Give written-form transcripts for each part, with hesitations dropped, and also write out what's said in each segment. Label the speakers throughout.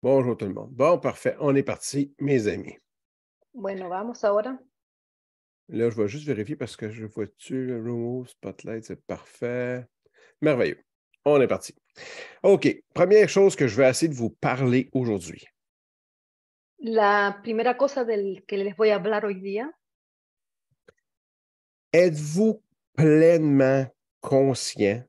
Speaker 1: Bonjour tout le monde. Bon, parfait. On est parti, mes amis.
Speaker 2: Bueno, vamos ahora.
Speaker 1: Là, je vais juste vérifier parce que je vois-tu le Remove Spotlight, c'est parfait. Merveilleux. On est parti. OK. Première chose que je vais essayer de vous parler aujourd'hui.
Speaker 2: La primera cosa que les voy a hablar hoy día,
Speaker 1: Êtes-vous pleinement conscient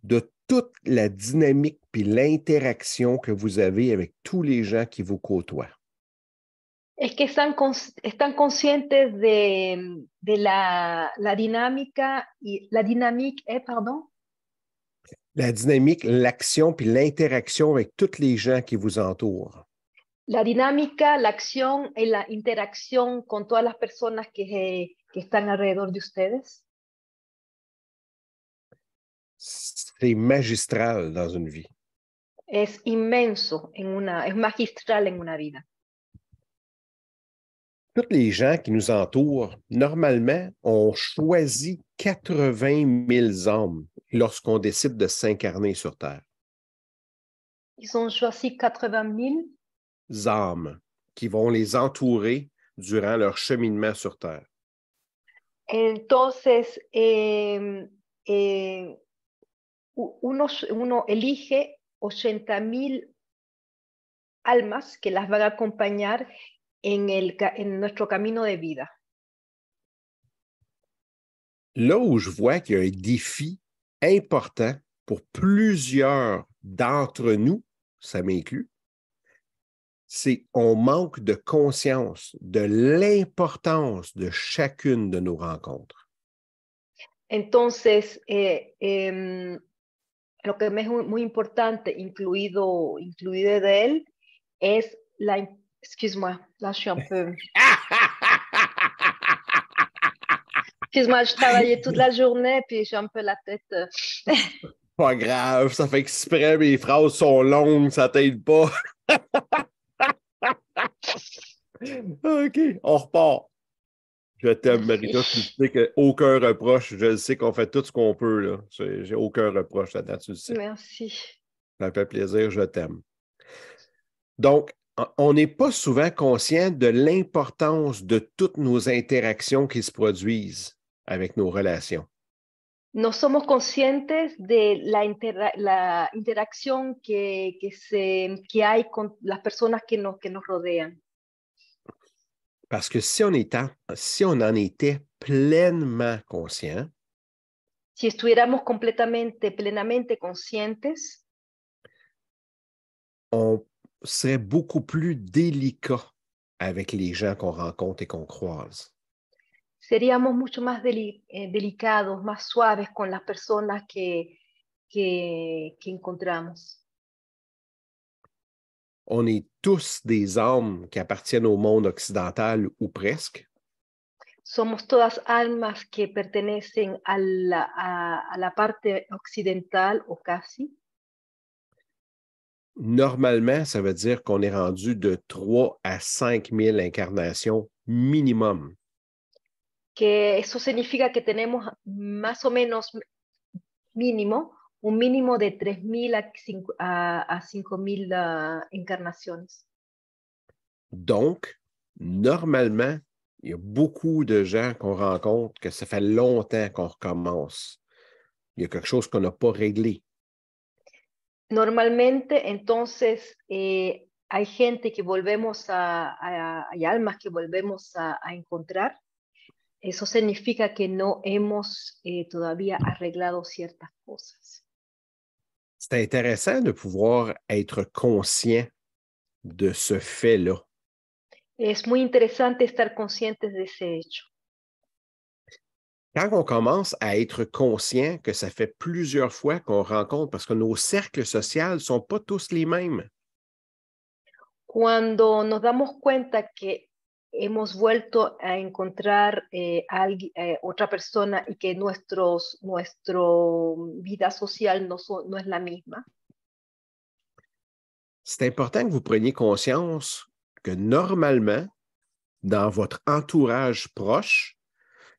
Speaker 1: de toute la dynamique puis l'interaction que vous avez avec tous les gens qui vous côtoient?
Speaker 2: es que están conscientes de la dinámica y la dinámica, perdón,
Speaker 1: La dynamique, l'action puis l'interaction avec tous les gens qui vous entourent.
Speaker 2: la dinámica, la acción y la interacción con todas las personas que están alrededor de ustedes.
Speaker 1: C'est magistral dans une vie.
Speaker 2: Es inmenso, es magistral en una vida.
Speaker 1: Tous les gens qui nous entourent, normalement, on choisit 80 000 âmes lorsqu'on décide de s'incarner sur Terre.
Speaker 2: Ils ont choisi 80 000
Speaker 1: Âmes qui vont les entourer durant leur cheminement sur Terre.
Speaker 2: Entonces, uno elige 80,000 almas que las van a acompañar en nuestro camino de vida.
Speaker 1: Là où je vois qu'il y a un défi important pour plusieurs d'entre nous, ça m'inclut, c'est qu'on manque de conscience de l'importance de chacune de nos rencontres.
Speaker 2: Entonces, lo que me es muy importante, incluido de él, es excuse-moi, là je suis un peu... Excuse-moi, je travaillais toute la journée, puis j'ai un peu la tête...
Speaker 1: Pas grave, ça fait exprès, mes phrases sont longues, ça t'aide pas. OK, on repart. Je t'aime, Marita. Tu sais qu'aucun reproche. Je sais qu'on fait tout ce qu'on peut, là. J'ai aucun reproche là-dedans, tu le sais.
Speaker 2: Merci.
Speaker 1: Ça me fait plaisir, je t'aime. Donc, on n'est pas souvent conscient de l'importance de toutes nos interactions qui se produisent avec nos relations.
Speaker 2: No somos conscientes de la interacción que hay con las personas que nos rodean.
Speaker 1: Parce que si on en était pleinement conscient,
Speaker 2: Si estuviéramos plenamente conscientes,
Speaker 1: on serait beaucoup plus délicat avec les gens qu'on rencontre et qu'on croise.
Speaker 2: seríamos mucho más delicados, más suaves con las personas que encontramos.
Speaker 1: On est tous des âmes qui appartiennent au monde occidental ou presque.
Speaker 2: Somos todas almas que pertenecen a la parte occidental o casi.
Speaker 1: Normalement, ça veut dire qu'on est rendu de 3 à 5 000 incarnations minimum.
Speaker 2: Que eso significa que tenemos más o menos mínimo, un mínimo de 3,000 a 5,000 encarnaciones.
Speaker 1: Donc, normalement, il y a beaucoup de gens qu'on rencontre que ça fait longtemps qu'on recommence. Il y a quelque chose qu'on n'a pas réglé.
Speaker 2: Normalmente, entonces, hay gente que hay almas que volvemos a encontrar. Eso significa que no hemos todavía arreglado ciertas cosas.
Speaker 1: C'est intéressant de pouvoir être conscient de ce fait-là.
Speaker 2: Es muy interesante estar conscientes de ese hecho.
Speaker 1: Quand on commence à être conscient que ça fait plusieurs fois qu'on rencontre, parce que nos cercles sociaux ne sont pas tous les mêmes.
Speaker 2: Cuando nos damos cuenta que hemos vuelto a encontrar otra persona y que nuestra vida social no es la misma.
Speaker 1: C'est important que vous preniez conscience que normalement, dans votre entourage proche,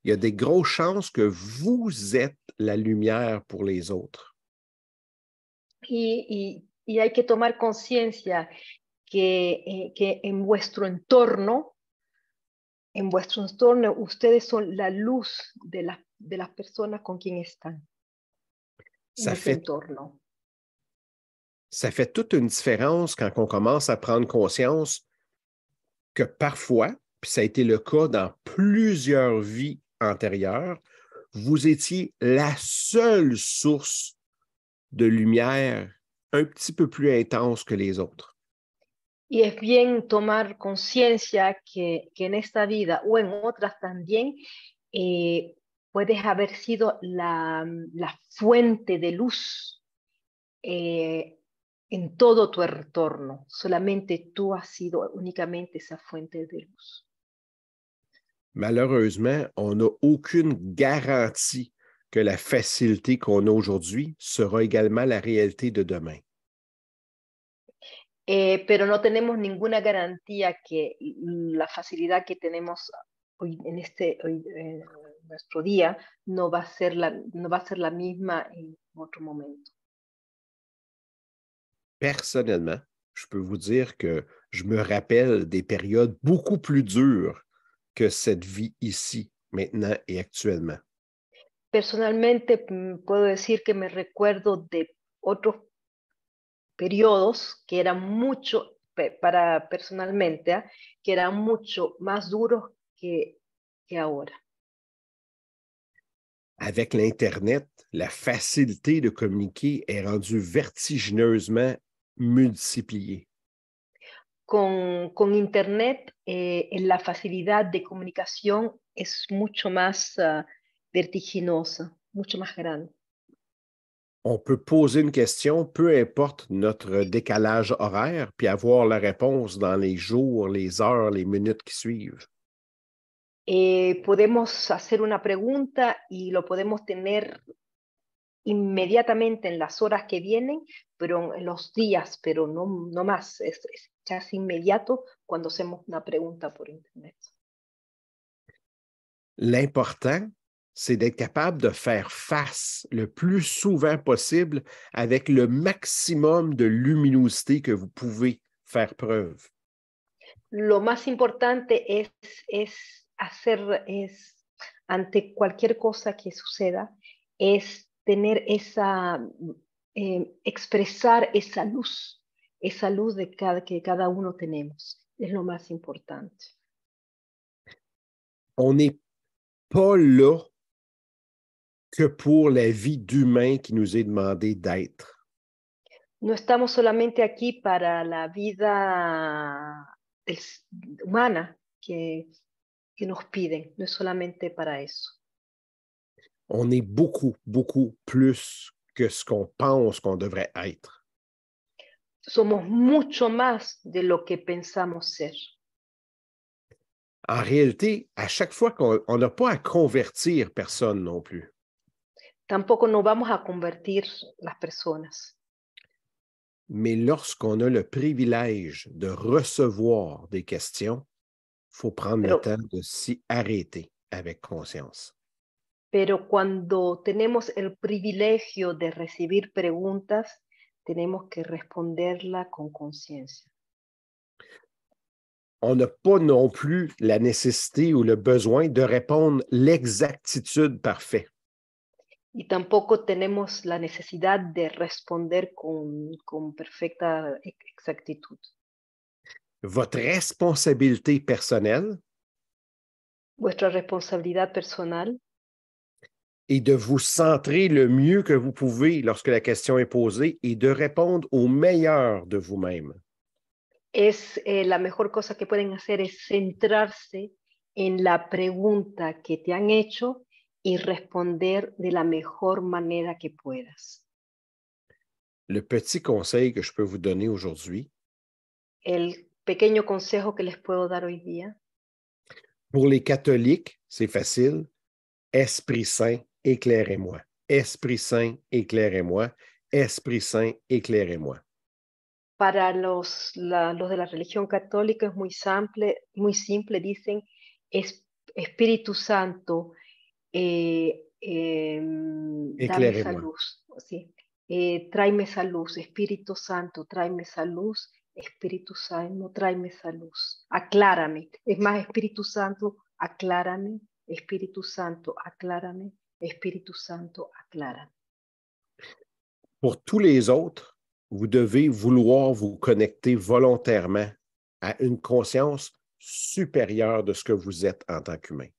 Speaker 1: il y a des grosses chances que vous êtes la lumière pour les autres.
Speaker 2: Y Y hay que tomar conciencia que en vuestro entorno, ustedes son la luz de las personas con quien están en
Speaker 1: Ça
Speaker 2: ese
Speaker 1: fait,
Speaker 2: entorno.
Speaker 1: ça fait toute une différence quand on commence à prendre conscience que parfois, puis ça a été le cas dans plusieurs vies antérieures, vous étiez la seule source de lumière un petit peu plus intense que les autres.
Speaker 2: Y es bien tomar conciencia que en esta vida o en otras también puedes haber sido la fuente de luz en todo tu entorno. Solamente tú has sido únicamente esa fuente de luz.
Speaker 1: Malheureusement, on n'a aucune garantie que la facilité qu'on a aujourd'hui sera également la réalité de demain.
Speaker 2: Pero no tenemos ninguna garantía que la facilidad que tenemos hoy en nuestro día no va a ser la misma en otro momento.
Speaker 1: Personnellement, je peux vous dire que je me rappelle des périodes beaucoup plus dures que cette vie ici, maintenant et actuellement.
Speaker 2: Personalmente puedo decir que me recuerdo de otros periodos que eran personalmente, que eran mucho más duros que ahora.
Speaker 1: Avec l'Internet, la facilité de communiquer est rendue vertigineusement multipliée.
Speaker 2: Con Internet, la facilidad de comunicación es mucho más vertiginosa, mucho más grande.
Speaker 1: On peut poser une question, peu importe notre décalage horaire, puis avoir la réponse dans les jours, les heures, les minutes qui suivent.
Speaker 2: Podemos hacer una pregunta y lo podemos tener inmediatamente en las horas que vienen, pero en los días, pero no más, es casi inmediato cuando hacemos una pregunta por Internet.
Speaker 1: L'important, c'est d'être capable de faire face le plus souvent possible avec le maximum de luminosité que vous pouvez faire preuve.
Speaker 2: Lo más importante ante cualquier cosa que suceda, es tener expresar esa luz que cada uno tenemos. Es lo más importante.
Speaker 1: On n'est pas là que pour la vie d'humain qui nous est demandé d'être.
Speaker 2: No estamos solamente aquí para la vida humana que nos piden, no es solamente para eso.
Speaker 1: On est beaucoup, beaucoup plus que ce qu'on pense qu'on devrait être.
Speaker 2: Somos mucho más de lo que pensamos ser.
Speaker 1: En réalité, à chaque fois qu'on n'a pas à convertir personne non plus.
Speaker 2: Tampoco nos vamos a convertir las personas.
Speaker 1: Mais lorsqu'on a le privilège de recevoir des questions, il faut prendre le temps de s'y arrêter avec conscience.
Speaker 2: Pero cuando tenemos el privilegio de recibir preguntas, tenemos que responderla con conciencia.
Speaker 1: On n'a pas non plus la nécessité ou le besoin de répondre l'exactitude parfaite.
Speaker 2: Y tampoco tenemos la necesidad de responder con perfecta exactitud.
Speaker 1: Votre responsabilité personnelle
Speaker 2: Vuestra responsabilidad personal
Speaker 1: est de vous centrer le mieux que vous pouvez lorsque la question est posée et de répondre au meilleur de vous-même.
Speaker 2: la mejor cosa que pueden hacer es centrarse en la pregunta que te han hecho y responder de la mejor manera que puedas.
Speaker 1: Le petit conseil que je peux vous donner aujourd'hui,
Speaker 2: El pequeño consejo que les puedo dar hoy día,
Speaker 1: pour les catholiques, c'est facile. Esprit Saint, éclairez-moi. Esprit Saint, éclairez-moi. Esprit Saint, éclairez-moi.
Speaker 2: para los de la religión católica es muy simple, dicen Espíritu Santo, dame esa
Speaker 1: Éclairez-moi.
Speaker 2: luz, ¿sí? tráeme esa luz, Espíritu Santo, tráeme esa luz, Espíritu Santo, tráeme esa luz, aclárame. Es más, Espíritu Santo, aclárame, Espíritu Santo, aclárame, Espíritu Santo, aclárame.
Speaker 1: Pour tous les autres, vous devez vouloir vous connecter volontairement à une conscience supérieure de ce que vous êtes en tant qu'humain.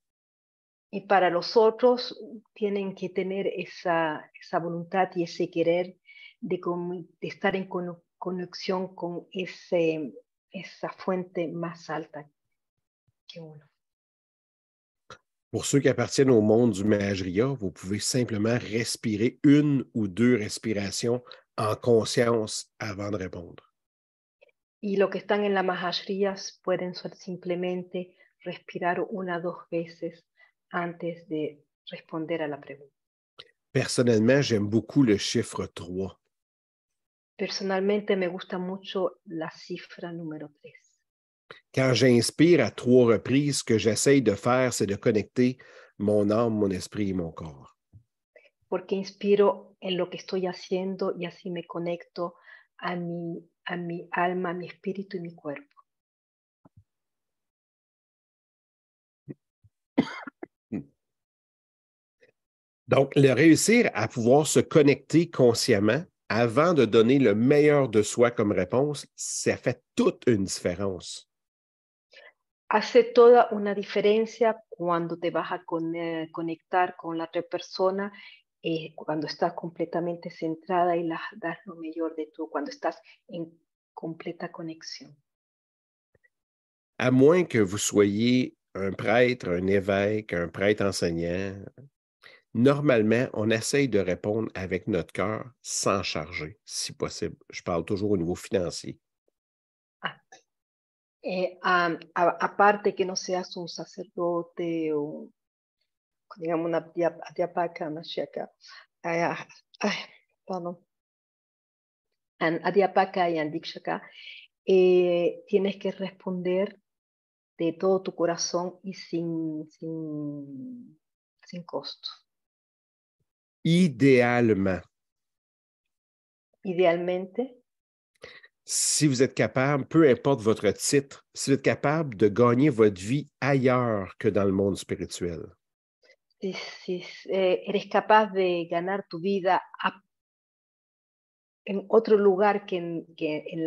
Speaker 2: Y para los otros tienen que tener esa voluntad y ese querer de estar en conexión con esa fuente más alta que uno.
Speaker 1: Pour ceux qui appartiennent au monde du Mahajriya, vous pouvez simplement respirer 1 ou 2 respirations en conscience avant de répondre.
Speaker 2: Y los que están en la Mahashrias pueden simplemente respirar 1 o 2 veces antes de responder a la pregunta.
Speaker 1: Personnellement, j'aime beaucoup le chiffre 3.
Speaker 2: Personalmente me gusta mucho la cifra número 3.
Speaker 1: Quand j'inspire à 3 reprises, ce que j'essaye de faire, c'est de connecter mon âme, mon esprit et mon corps.
Speaker 2: Porque inspiro en lo que estoy haciendo y así me conecto a mi alma, a mi espíritu y mi cuerpo.
Speaker 1: Donc, le réussir à pouvoir se connecter consciemment avant de donner le meilleur de soi comme réponse, ça fait toute une différence.
Speaker 2: Hace toda una diferencia cuando te vas a conectar con la otra persona, cuando estás completamente centrada y das lo mejor de tú, cuando estás en completa conexión.
Speaker 1: À moins que vous soyez un prêtre, un évêque, un prêtre enseignant, normalement, on essaye de répondre avec notre cœur sans charger, si possible. Je parle toujours au niveau financier.
Speaker 2: Aparte que no seas un sacerdote o, digamos, una adhyapaka, una shaka, perdón, adhyapaka y andikshaka, tienes que responder de todo tu corazón y sin costo.
Speaker 1: Idéalement,
Speaker 2: Idealmente,
Speaker 1: si vous êtes capable, peu importe votre titre, si vous êtes capable de gagner votre vie ailleurs que dans le monde spirituel,
Speaker 2: si eres capaz de ganar tu vida en otro lugar que en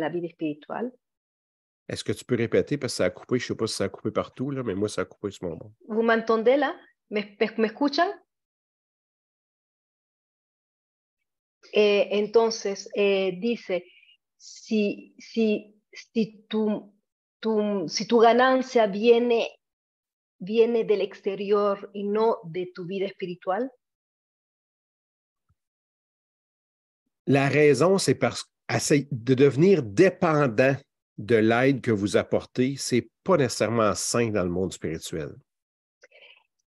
Speaker 2: la vida espiritual.
Speaker 1: est-ce que tu peux répéter parce que ça a coupé? Je ne sais pas si ça a coupé partout, là, mais moi, ça a coupé sur mon monde.
Speaker 2: Gumantondela, ¿me escuchan? Entonces, dice, si tu ganancia viene del exterior y no de tu vida espiritual.
Speaker 1: La raison, c'est parce que de devenir dépendant de l'aide que vous apportez, ce n'est pas nécessairement sain dans le monde spirituel.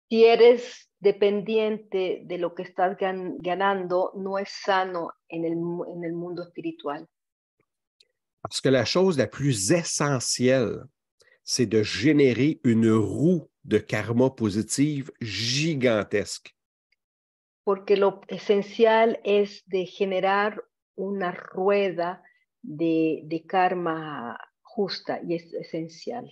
Speaker 2: Si eres dependiente de lo que estás ganando, no es sano en el mundo espiritual.
Speaker 1: Parce que la chose la plus essentielle, c'est de générer une roue de karma positive gigantesque.
Speaker 2: Porque lo esencial es de generar una rueda de karma justa y es esencial.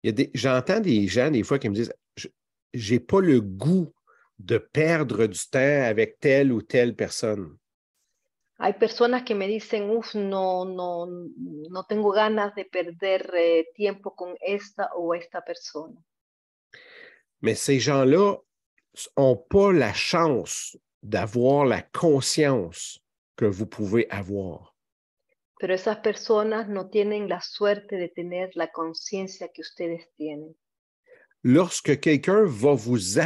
Speaker 1: J'entends des gens, des fois, qui me disent « j'ai pas le goût de perdre du temps avec telle ou telle personne. »
Speaker 2: Hay personas que me dicen, no tengo ganas de perder tiempo con esta o esta persona.
Speaker 1: Mais ces gens-là n'ont pas la chance d'avoir la conscience que vous pouvez avoir.
Speaker 2: Pero esas personas no tienen la suerte de tener la conciencia que ustedes tienen.
Speaker 1: Lorsque quelqu'un va vous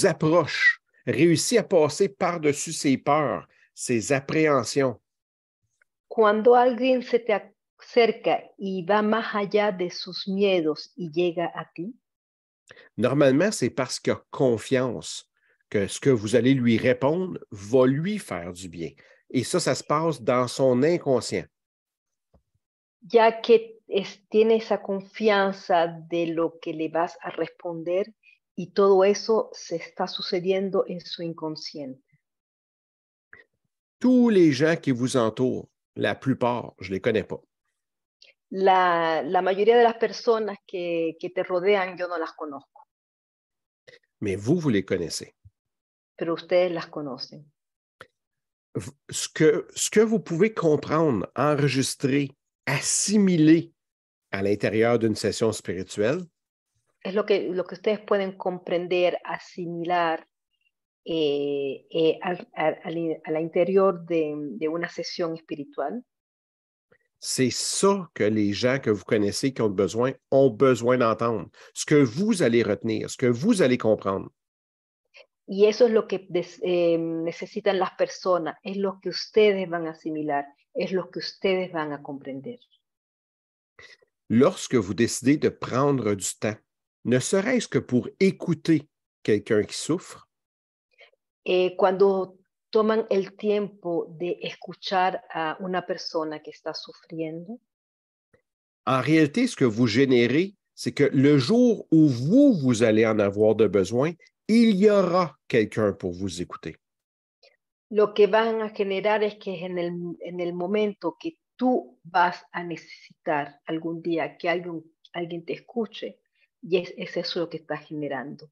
Speaker 1: approche, réussit à passer par-dessus ses peurs, ses appréhensions,
Speaker 2: Cuando alguien se te acerca y va más allá de sus miedos y llega a ti,
Speaker 1: normalement, c'est parce qu'il a confiance que ce que vous allez lui répondre va lui faire du bien. Et ça se passe dans son inconscient.
Speaker 2: ya que tiene esa confianza de lo que le vas a responder y todo eso se está sucediendo en su inconsciente.
Speaker 1: Tous les gens qui vous entourent, la plupart, je ne les connais pas.
Speaker 2: La mayoría de las personas que te rodean, yo no las conozco,
Speaker 1: Mais vous les connaissez.
Speaker 2: pero ustedes las conocen.
Speaker 1: Ce que vous pouvez comprendre, enregistrer, assimiler à l'intérieur d'une session spirituelle,
Speaker 2: Es lo que ustedes pueden comprender, asimilar al interior de una sesión espiritual.
Speaker 1: c'est ça que les gens que vous connaissez qui ont besoin d'entendre. Ce que vous allez retenir, ce que vous allez comprendre.
Speaker 2: Y eso es lo que necesitan las personas, es lo que ustedes van a asimilar, es lo que ustedes van a comprender.
Speaker 1: Lorsque vous décidez de prendre du temps, ne serait-ce que pour écouter quelqu'un qui souffre,
Speaker 2: Cuando toman el tiempo de escuchar a una persona que está sufriendo,
Speaker 1: en réalité, ce que vous générez, c'est que le jour où vous allez en avoir de besoin, il y aura quelqu'un pour vous écouter.
Speaker 2: lo que van a generar es que en el momento que tú vas a necesitar algún día que alguien te escuche, y es eso lo que está generando,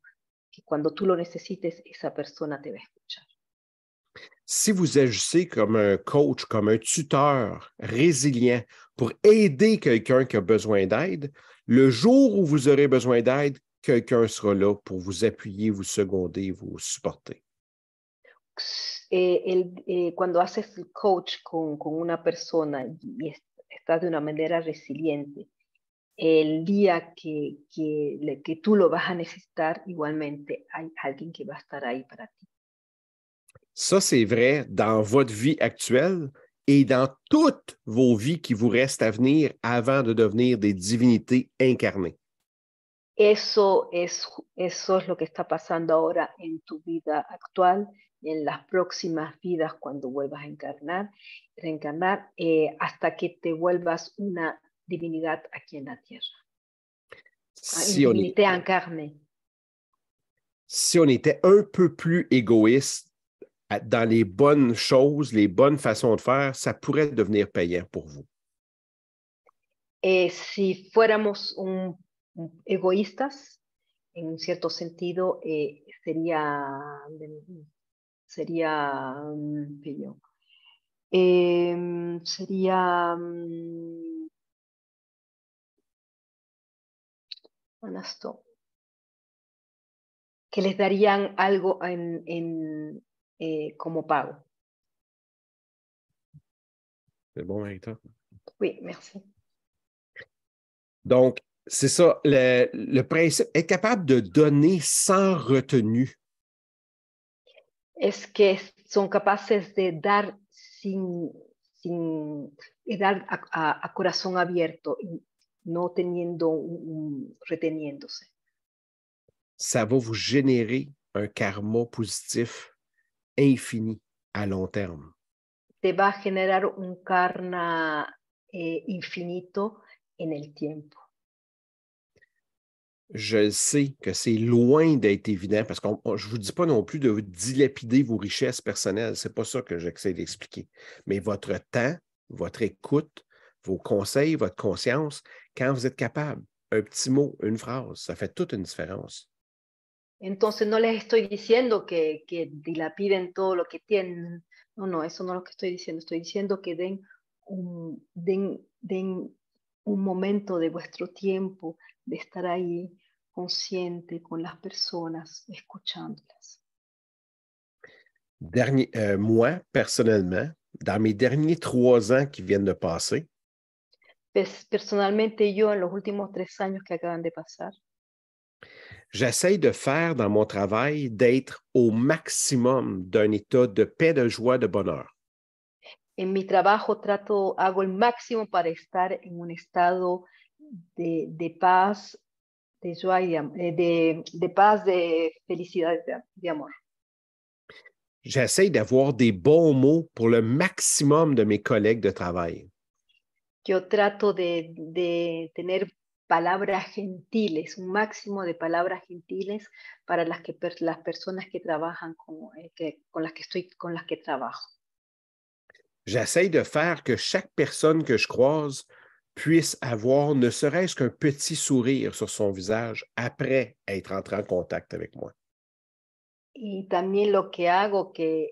Speaker 2: que cuando tú lo necesites, esa persona te va a escuchar.
Speaker 1: Si vous agissez comme un coach, comme un tuteur résilient pour aider quelqu'un qui a besoin d'aide, le jour où vous aurez besoin d'aide, quelqu'un sera là pour vous appuyer, vous seconder, vous supporter.
Speaker 2: Cuando haces el coach con una persona y estás de una manera resiliente, el día que tú lo vas a necesitar, igualmente hay alguien que va a estar ahí para ti.
Speaker 1: Ça, c'est vrai dans votre vie actuelle et dans toutes vos vies qui vous restent à venir avant de devenir des divinités incarnées.
Speaker 2: Eso es lo que está pasando ahora en tu vida actual y en las próximas vidas cuando vuelvas a reencarnar, hasta que te vuelvas una divinidad aquí en la tierra. Une
Speaker 1: Si
Speaker 2: divinité incarnée.
Speaker 1: si on était un peu plus égoïste dans les bonnes choses, les bonnes façons de faire, ça pourrait devenir payant pour vous.
Speaker 2: Si fuéramos egoístas, en un cierto sentido, sería pillo. Sería honesto, que les darían algo como pago.
Speaker 1: C'est bon, Marita?
Speaker 2: Oui, merci.
Speaker 1: Donc, c'est ça, le principe, être capable de donner sans retenue.
Speaker 2: Es que son capaces de dar dar a corazón abierto y no teniendo reteniéndose.
Speaker 1: Ça va vous générer un karma positif infini à long terme.
Speaker 2: Te va a generar un karma infinito en el tiempo.
Speaker 1: Je sais que c'est loin d'être évident parce que je ne vous dis pas non plus de dilapider vos richesses personnelles. Ce n'est pas ça que j'essaie d'expliquer. Mais votre temps, votre écoute, vos conseils, votre conscience, quand vous êtes capable, un petit mot, une phrase, ça fait toute une différence.
Speaker 2: Entonces no les estoy diciendo que dilapiden todo lo que tienen. No, eso no es lo que estoy diciendo. Estoy diciendo que den un momento de vuestro tiempo de estar ahí consciente con las personas, escuchándolas.
Speaker 1: Moi, personnellement, dans mes derniers 3 ans qui viennent de passer,
Speaker 2: Personalmente yo, en los últimos 3 años que acaban de pasar,
Speaker 1: j'essaie de faire dans mon travail d'être au maximum d'un état de paix, de joie, de bonheur.
Speaker 2: en mi trabajo hago el máximo para estar en un estado de paz, de joie, de paz, de felicidad, de amor.
Speaker 1: J'essaie d'avoir des bons mots pour le maximum de mes collègues de travail.
Speaker 2: Yo trato de tener palabras gentiles, un máximo de palabras gentiles para las personas que trabajan con las que trabajo.
Speaker 1: J'essaie de faire que chaque personne que je croise puisse avoir ne serait-ce qu'un petit sourire sur son visage après être entré en contact avec moi.
Speaker 2: Y también lo que hago que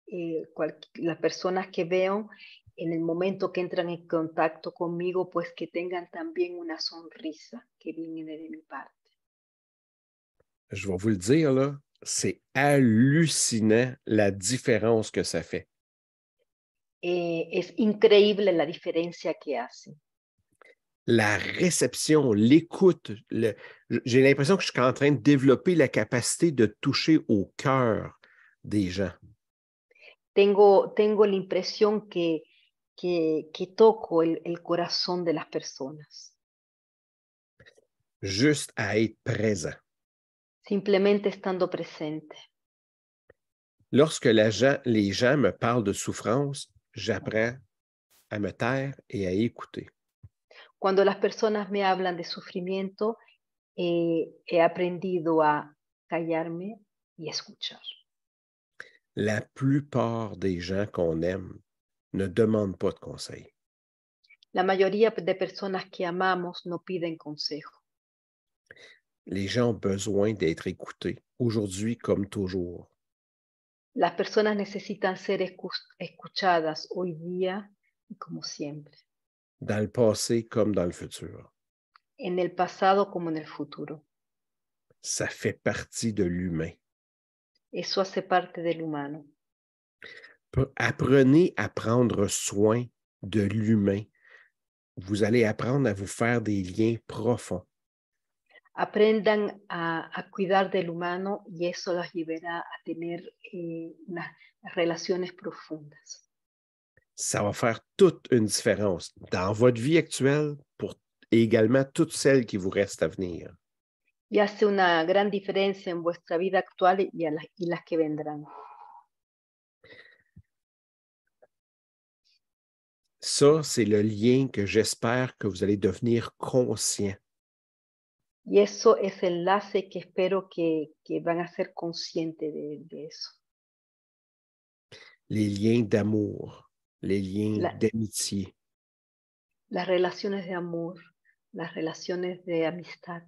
Speaker 2: las personas que veo en el momento que entran en contacto conmigo, pues que tengan también una sonrisa que viene de mi parte.
Speaker 1: Je vais vous le dire, là, c'est hallucinant la différence que ça fait.
Speaker 2: Es increíble la diferencia que hace.
Speaker 1: La réception, l'écoute, j'ai l'impression que je suis en train de développer la capacité de toucher au cœur des gens.
Speaker 2: Tengo la impresión que toco el corazón de las personas,
Speaker 1: Juste à être présent.
Speaker 2: simplemente estando presente.
Speaker 1: Lorsque les gens me parlent de souffrance, j'apprends à me taire et à écouter.
Speaker 2: Cuando las personas me hablan de sufrimiento, he aprendido a callarme y escuchar.
Speaker 1: La plupart des gens qu'on aime ne demandent pas de conseils.
Speaker 2: La mayoría de personas que amamos no piden consejo.
Speaker 1: Les gens ont besoin d'être écoutés, aujourd'hui comme toujours.
Speaker 2: Las personas necesitan ser escuchadas hoy día y como siempre,
Speaker 1: Dans le passé comme dans le futur.
Speaker 2: en el pasado como en el futuro.
Speaker 1: Ça fait partie de l'humain.
Speaker 2: Eso hace parte del humano.
Speaker 1: Apprenez à prendre soin de l'humain. Vous allez apprendre à vous faire des liens profonds.
Speaker 2: Aprendan a cuidar del humano y eso los llevará a tener unas relaciones profundas.
Speaker 1: Ça va faire toute une différence dans votre vie actuelle pour également toutes celles qui vous restent à venir.
Speaker 2: Y hace una gran diferencia en vuestra vida actual y las que vendrán.
Speaker 1: Ça, c'est le lien que j'espère que vous allez devenir conscient.
Speaker 2: Y eso es el enlace que espero que van a ser conscientes de eso.
Speaker 1: Les liens d'amour, les liens
Speaker 2: La-
Speaker 1: d'amitié,
Speaker 2: las relaciones de amor, las relaciones de amistad,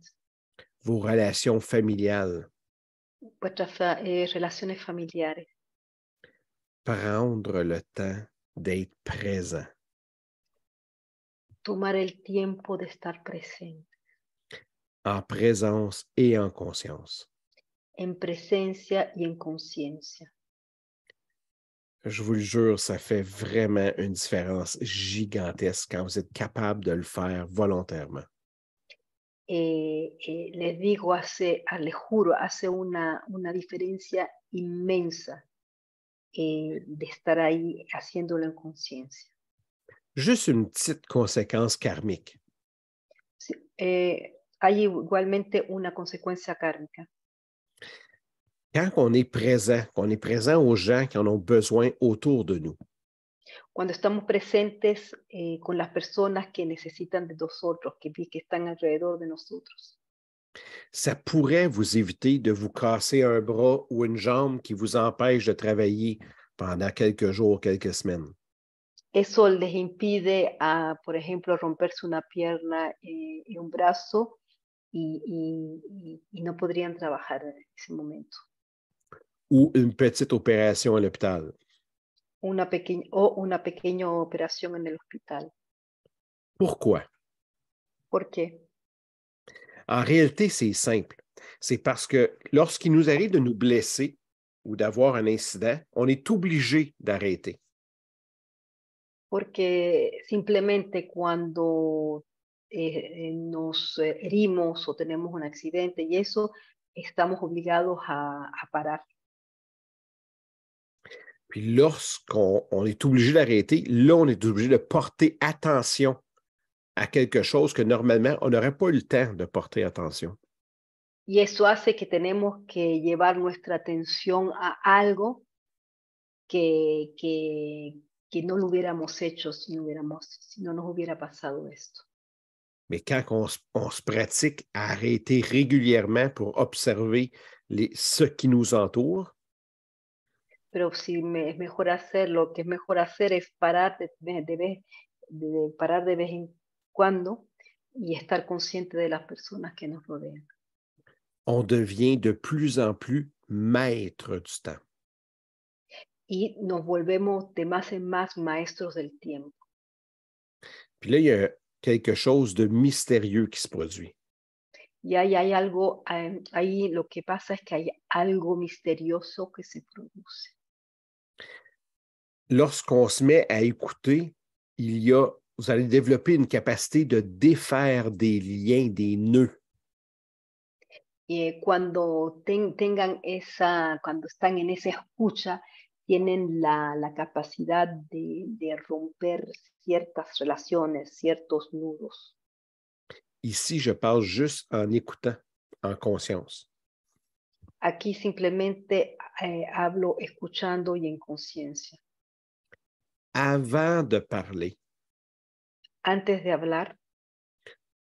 Speaker 1: vos relations familiales,
Speaker 2: vuestras relaciones familiares.
Speaker 1: prendre le temps d'être présent.
Speaker 2: Tomar el tiempo de estar presente,
Speaker 1: En présence et en conscience.
Speaker 2: en presencia y en conciencia.
Speaker 1: Je vous le jure, ça fait vraiment une différence gigantesque quand vous êtes capable de le faire volontairement.
Speaker 2: Les digo, les juro, hace una diferencia inmensa de estar ahí haciéndolo en conciencia.
Speaker 1: Juste une petite conséquence karmique.
Speaker 2: Sí, hay igualmente una consecuencia kármica.
Speaker 1: Quand on est présent aux gens qui en ont besoin autour de nous,
Speaker 2: Cuando estamos presentes con las personas que necesitan de nosotros, que están alrededor de nosotros.
Speaker 1: ça pourrait vous éviter de vous casser un bras ou une jambe qui vous empêche de travailler pendant quelques jours, quelques semaines.
Speaker 2: Eso les impide, por ejemplo, romperse una pierna y un brazo y no podrían trabajar en ese momento.
Speaker 1: Ou une petite opération à l'hôpital.
Speaker 2: Una pequeña operación en el hospital.
Speaker 1: Pourquoi?
Speaker 2: ¿Por qué?
Speaker 1: En réalité, c'est simple. C'est parce que lorsqu'il nous arrive de nous blesser ou d'avoir un incident, on est obligé d'arrêter.
Speaker 2: Porque simplemente cuando nos herimos o tenemos un accidente y eso, estamos obligados a parar.
Speaker 1: Puis lorsqu'on est obligé d'arrêter, là, on est obligé de porter attention à quelque chose que normalement, on n'aurait pas eu le temps de porter attention.
Speaker 2: Y eso hace que tenemos que llevar nuestra atención a algo que no lo hubiéramos hecho si no nos hubiera pasado esto.
Speaker 1: Mais quand on se pratique à arrêter régulièrement pour observer ce qui nous entoure,
Speaker 2: Pero si es mejor hacer, lo que es mejor hacer es parar parar de vez en cuando y estar consciente de las personas que nos rodean.
Speaker 1: On devient de plus en plus maître du temps.
Speaker 2: Y nos volvemos de más en más maestros del tiempo.
Speaker 1: Puis là, il y a quelque chose de mystérieux qui se produit.
Speaker 2: Y ahí hay algo, ahí lo que pasa es que hay algo misterioso que se produce.
Speaker 1: Lorsqu'on se met à écouter, vous allez développer une capacité de défaire des liens, des nœuds.
Speaker 2: Y cuando cuando están en esa escucha, tienen la capacidad de romper ciertas relaciones, ciertos nudos.
Speaker 1: Ici, je parle juste en écoutant, en conscience.
Speaker 2: Aquí simplemente hablo escuchando y en conciencia.
Speaker 1: Avant de parler,
Speaker 2: Antes de hablar,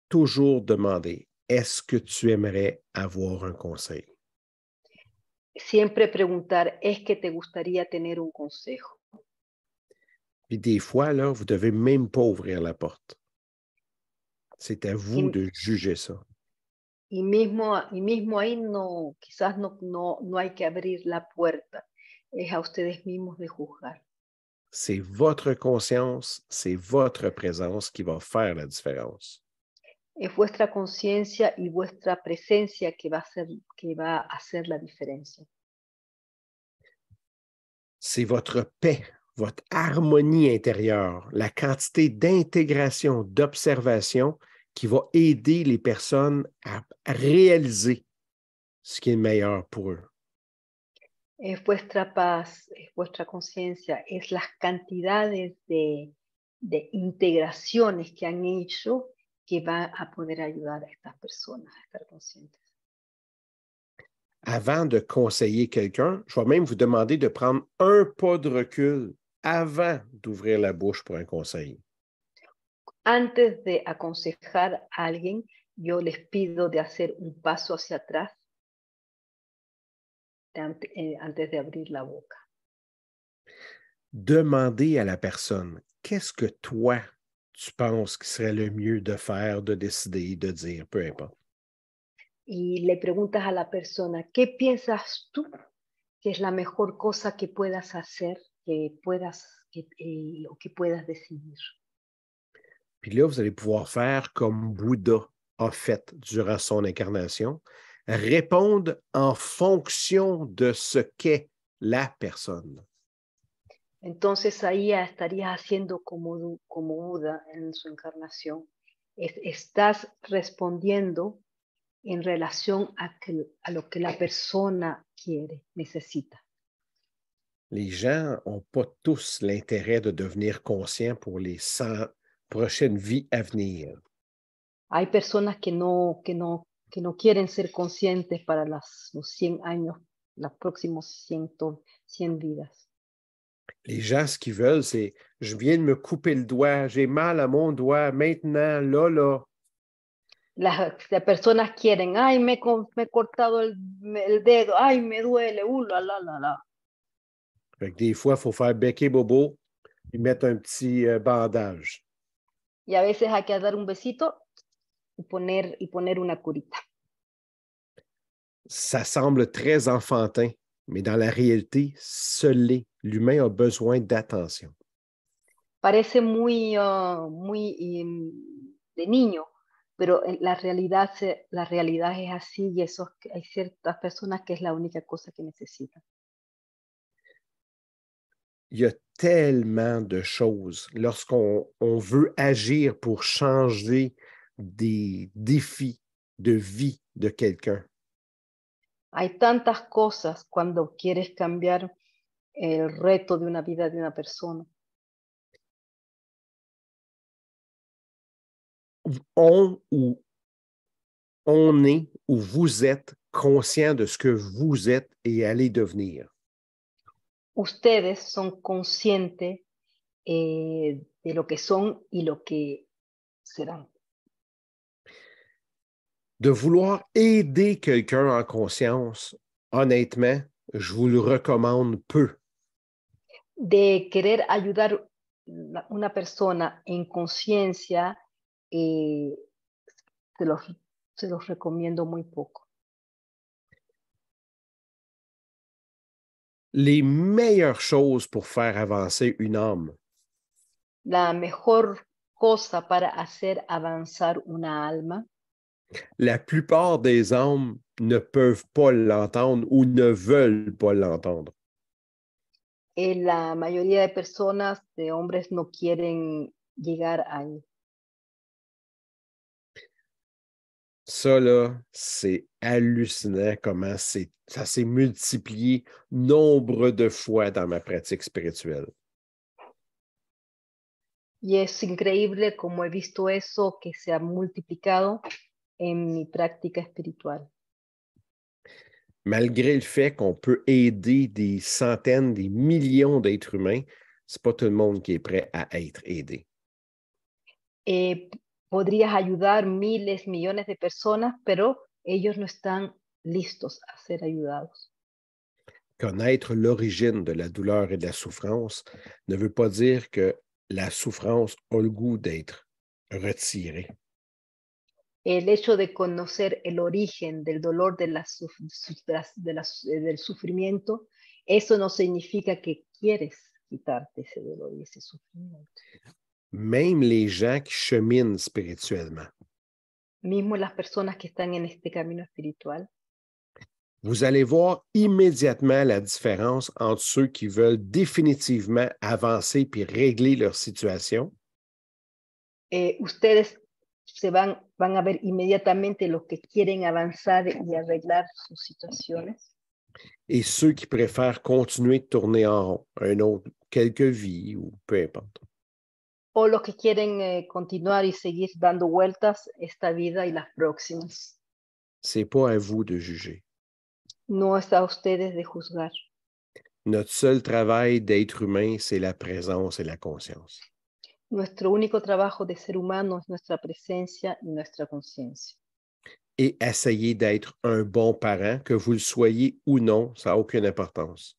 Speaker 1: toujours demander, est-ce que tu aimerais avoir un conseil?
Speaker 2: siempre preguntar, ¿es que te gustaría tener un consejo?
Speaker 1: Puis des fois, là, vous ne devez même pas ouvrir la porte. C'est à vous
Speaker 2: Y,
Speaker 1: de juger ça.
Speaker 2: y mismo ahí quizás no hay que abrir la puerta. Es a ustedes mismos de juzgar.
Speaker 1: C'est votre conscience, c'est votre présence qui va faire la différence.
Speaker 2: Es vuestra conciencia y vuestra presencia que va a hacer la diferencia.
Speaker 1: C'est votre paix, votre harmonie intérieure, la quantité d'intégration, d'observation qui va aider les personnes à réaliser ce qui est le meilleur pour eux.
Speaker 2: Es vuestra paz, es vuestra conciencia, es las cantidades de integraciones que han hecho que va a poder ayudar a estas personas a estar conscientes.
Speaker 1: Avant de conseiller quelqu'un, je vais même vous demander de prendre un pas de recul avant d'ouvrir la bouche pour un conseil.
Speaker 2: Antes de aconsejar a alguien, yo les pido de hacer un paso hacia atrás antes de abrir la boca.
Speaker 1: Demandez à la personne, qu'est-ce que toi, tu penses qu'il serait le mieux de faire, de décider, de dire, peu importe.
Speaker 2: Y le preguntas a la persona, ¿qué piensas tú que es la mejor cosa que puedas hacer, o que puedas decidir?
Speaker 1: Puis là, vous allez pouvoir faire comme Bouddha a fait durant son incarnation, répondre en fonction de ce qu'est la personne.
Speaker 2: Entonces ahí estarías haciendo como Buda en su encarnación. Estás respondiendo en relación a lo que la persona quiere, necesita.
Speaker 1: Les gens n'ont pas tous l'intérêt de devenir conscients pour les 100 prochaines vies à venir.
Speaker 2: Hay personas que no quieren ser conscientes para los 100 años, los próximos 100 vidas.
Speaker 1: Les gens, ce qu'ils veulent, c'est « je viens de me couper le doigt, j'ai mal à mon doigt, maintenant, là, là. »
Speaker 2: Las personas quieren, ay, me he cortado el dedo, ay, me duele, la.
Speaker 1: Fait que des fois, il faut faire becquer bobo et mettre un petit bandage.
Speaker 2: Y a veces hay que dar un besito y poner una curita.
Speaker 1: Ça semble très enfantin, mais dans la réalité, seul l'est. L'humain a besoin d'attention.
Speaker 2: Parece muy de niño, pero la realidad es así y hay ciertas personas que es la única cosa que necesitan.
Speaker 1: Il y a tellement de choses lorsqu'on veut agir pour changer des défis de vie de quelqu'un.
Speaker 2: Hay tantas cosas cuando quieres cambiar el reto de una vida de una persona.
Speaker 1: On est ou vous êtes conscient de ce que vous êtes et allez devenir.
Speaker 2: Ustedes son conscientes de lo que son y lo que serán.
Speaker 1: De vouloir aider quelqu'un en conscience, honnêtement, je vous le recommande peu.
Speaker 2: de querer ayudar una persona en conciencia, eh, se, los, se los recomiendo muy poco.
Speaker 1: Les meilleures choses pour faire avancer une âme,
Speaker 2: La mejor cosa para hacer avanzar una alma,
Speaker 1: la plupart des âmes ne peuvent pas l'entendre ou ne veulent pas l'entendre.
Speaker 2: la mayoría de personas, de hombres, no quieren llegar ahí.
Speaker 1: Ça, là, c'est hallucinant comment ça s'est multiplié nombre de fois dans ma pratique spirituelle.
Speaker 2: Y es increíble como he visto eso que se ha multiplicado en mi práctica espiritual.
Speaker 1: Malgré le fait qu'on peut aider des centaines, des millions d'êtres humains, c'est pas tout le monde qui est prêt à être aidé.
Speaker 2: Podrías ayudar miles, millones de personas, pero ellos no están listos a ser ayudados.
Speaker 1: Connaître l'origine de la douleur et de la souffrance ne veut pas dire que la souffrance a le goût d'être retirée.
Speaker 2: El hecho de conocer el origen del dolor, del sufrimiento, eso no significa que quieres quitarte ese dolor y ese sufrimiento.
Speaker 1: Même les gens qui cheminent spirituellement,
Speaker 2: Mismo las personas que están en este camino espiritual,
Speaker 1: vous allez voir immédiatement la différence entre ceux qui veulent définitivement avancer puis régler leur situation
Speaker 2: ustedes van a ver inmediatamente los que quieren avanzar y arreglar sus situaciones,
Speaker 1: et ceux qui préfèrent continuer de tourner en rond, quelques vies ou peu importe.
Speaker 2: o los que quieren continuar y seguir dando vueltas esta vida y las próximas.
Speaker 1: C'est pas à vous de juger.
Speaker 2: No es a ustedes de juzgar.
Speaker 1: Notre seul travail d'être humain, c'est la présence et la conscience.
Speaker 2: Nuestro único trabajo de ser humano es nuestra presencia y nuestra conciencia.
Speaker 1: Et essayer d'être un bon parent, que vous le soyez ou non, ça n'a aucune importance.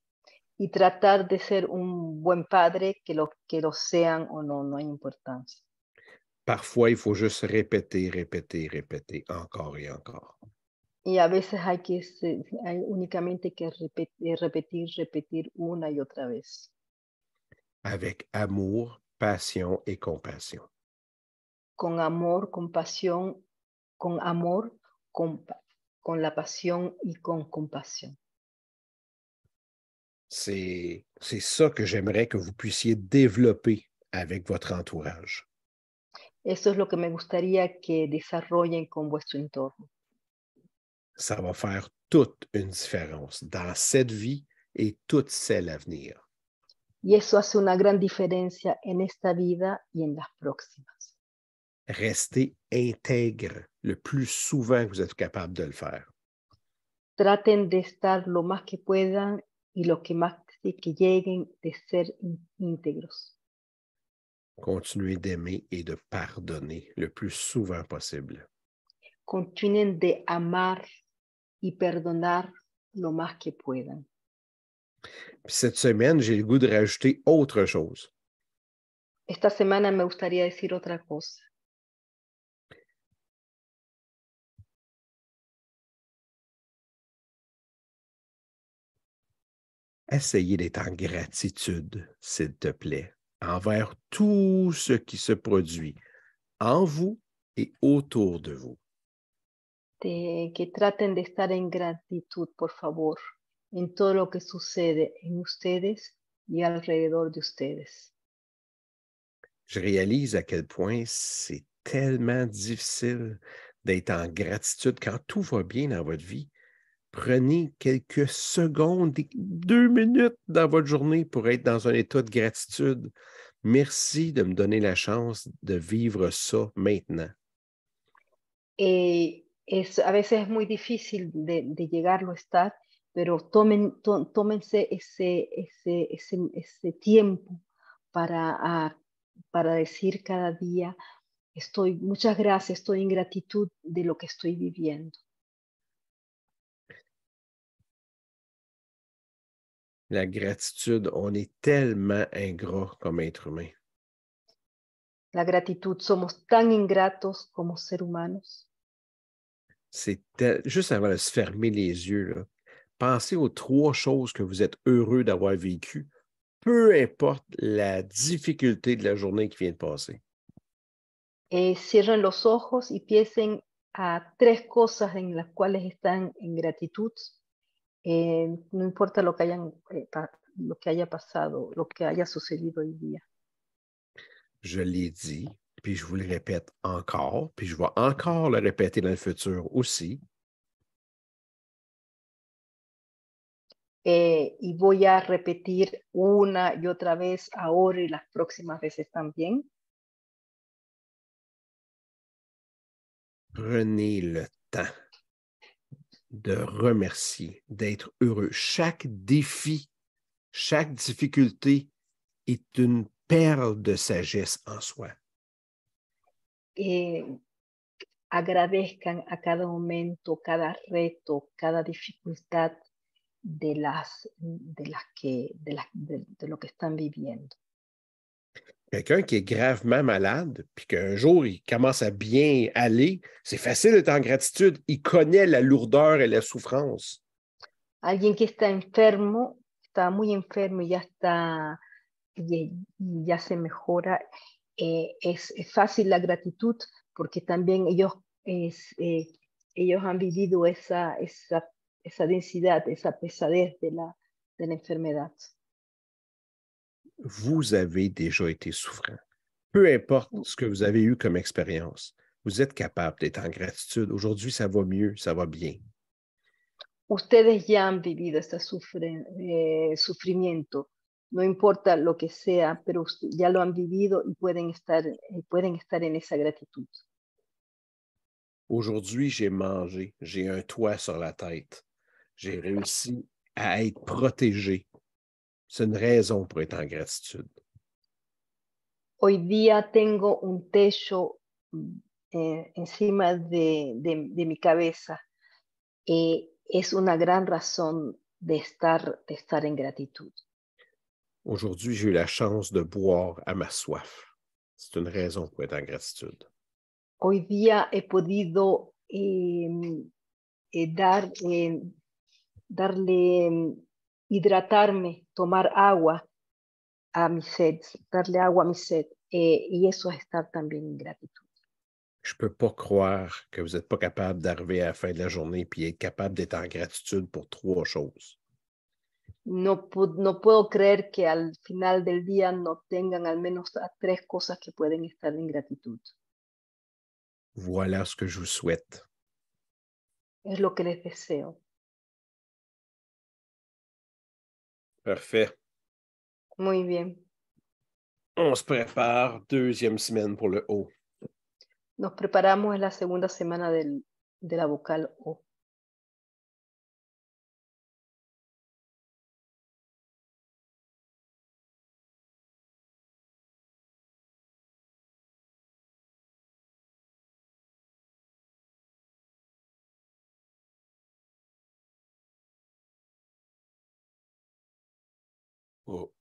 Speaker 2: Y tratar de ser un buen padre, que lo sean o no, no hay importancia.
Speaker 1: Parfois, il faut juste répéter, répéter, répéter, encore et encore.
Speaker 2: Y a veces hay únicamente que repetir una y otra vez.
Speaker 1: Avec amour, passion et compassion.
Speaker 2: Con amor, compasión, con amor, con la pasión y con compasión.
Speaker 1: C'est ça que j'aimerais que vous puissiez développer avec votre entourage.
Speaker 2: Eso es lo que me gustaría que desarrollen con vuestro entorno.
Speaker 1: Ça va faire toute une différence dans cette vie et toutes celles à venir.
Speaker 2: Y eso hace una gran diferencia en esta vida y en las próximas.
Speaker 1: Restez intègre le plus souvent que vous êtes capable de le faire.
Speaker 2: Traten de estar lo más que puedan y lo que más que lleguen de ser íntegros.
Speaker 1: Continuez d'aimer et de pardonner le plus souvent possible.
Speaker 2: Continúen de amar y perdonar lo más que puedan.
Speaker 1: Puis cette semaine, j'ai le goût de rajouter autre chose.
Speaker 2: Esta semana me gustaría decir otra cosa.
Speaker 1: Essayez d'être en gratitude, s'il te plaît, envers tout ce qui se produit en vous et autour de vous.
Speaker 2: Que traten de estar en gratitud, por favor, en todo lo que sucede en ustedes y alrededor de ustedes.
Speaker 1: Je réalise à quel point c'est tellement difficile d'être en gratitude quand tout va bien dans votre vie. Prenez quelques secondes, 2 minutes dans votre journée pour être dans un état de gratitude. Merci de me donner la chance de vivre ça maintenant.
Speaker 2: A veces es muy difícil de llegarlo a estar, pero tómense ese tiempo para decir cada día, muchas gracias, estoy en gratitud de lo que estoy viviendo.
Speaker 1: La gratitude, on est tellement ingrat comme être humain.
Speaker 2: La gratitud, somos tan ingratos como seres humanos.
Speaker 1: Juste avant de se fermer les yeux, là, pensez aux 3 choses que vous êtes heureux d'avoir vécues, peu importe la difficulté de la journée qui vient de passer.
Speaker 2: Cierren los ojos y piensen a 3 cosas en las cuales están en gratitud. No importa lo que lo que haya pasado, lo que haya sucedido hoy día.
Speaker 1: Je l'ai dit, puis je vous le répète encore, puis je vais encore le répéter dans le futur aussi.
Speaker 2: Y voy a repetir una y otra vez ahora y las próximas veces también.
Speaker 1: Prenez le temps de remercier, d'être heureux. Chaque défi, chaque difficulté est une perle de sagesse en soi.
Speaker 2: Agradezcan a cada momento, cada reto, cada dificultad de lo que están viviendo.
Speaker 1: Quelqu'un qui est gravement malade, puis qu'un jour, il commence à bien aller, c'est facile d'être en gratitude. Il connaît la lourdeur et la souffrance.
Speaker 2: Alguien que está enfermo, está muy enfermo y ya se mejora, es fácil la gratitud porque también ellos han vivido esa densidad, esa pesadez de la enfermedad.
Speaker 1: Vous avez déjà été souffrant. Peu importe ce que vous avez eu comme expérience, vous êtes capable d'être en gratitude. Aujourd'hui, ça va mieux, ça va bien.
Speaker 2: Ustedes ya han vivido ese sufrimiento, no importa lo que sea, pero ya lo han vivido y pueden estar en esa gratitud.
Speaker 1: Aujourd'hui, j'ai mangé, j'ai un toit sur la tête. J'ai réussi à être protégé. C'est une raison pour être en gratitude.
Speaker 2: Hoy día tengo un techo encima de mi cabeza. Es una gran razón de estar en gratitud.
Speaker 1: Aujourd'hui, j'ai eu la chance de boire à ma soif. C'est une raison pour être en gratitude.
Speaker 2: Hoy día he podido hidratarme, tomar agua a mi sed, darle agua a mi sed, y eso es estar también en gratitud.
Speaker 1: Je ne peux pas croire que vous n'êtes pas capable d'arriver à la fin de la journée et être capable d'être en gratitude pour 3 choses.
Speaker 2: No puedo creer que al final del día no tengan al menos 3 cosas que pueden estar en gratitud.
Speaker 1: Voilà ce que je vous souhaite.
Speaker 2: Es lo que les deseo.
Speaker 1: Parfait.
Speaker 2: Muy bien.
Speaker 1: On se prépare, 2e semaine pour le O.
Speaker 2: Nos preparamos en la segunda semana de la vocal O.
Speaker 1: O.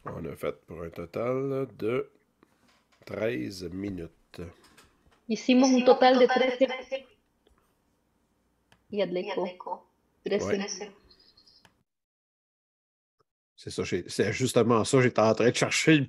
Speaker 1: On a fait pour un total de 13 minutes.
Speaker 2: Hicimos un total de 13 y Adleco. 13.
Speaker 1: Ouais. C'est ça, c'est justement ça, j'étais en train de chercher le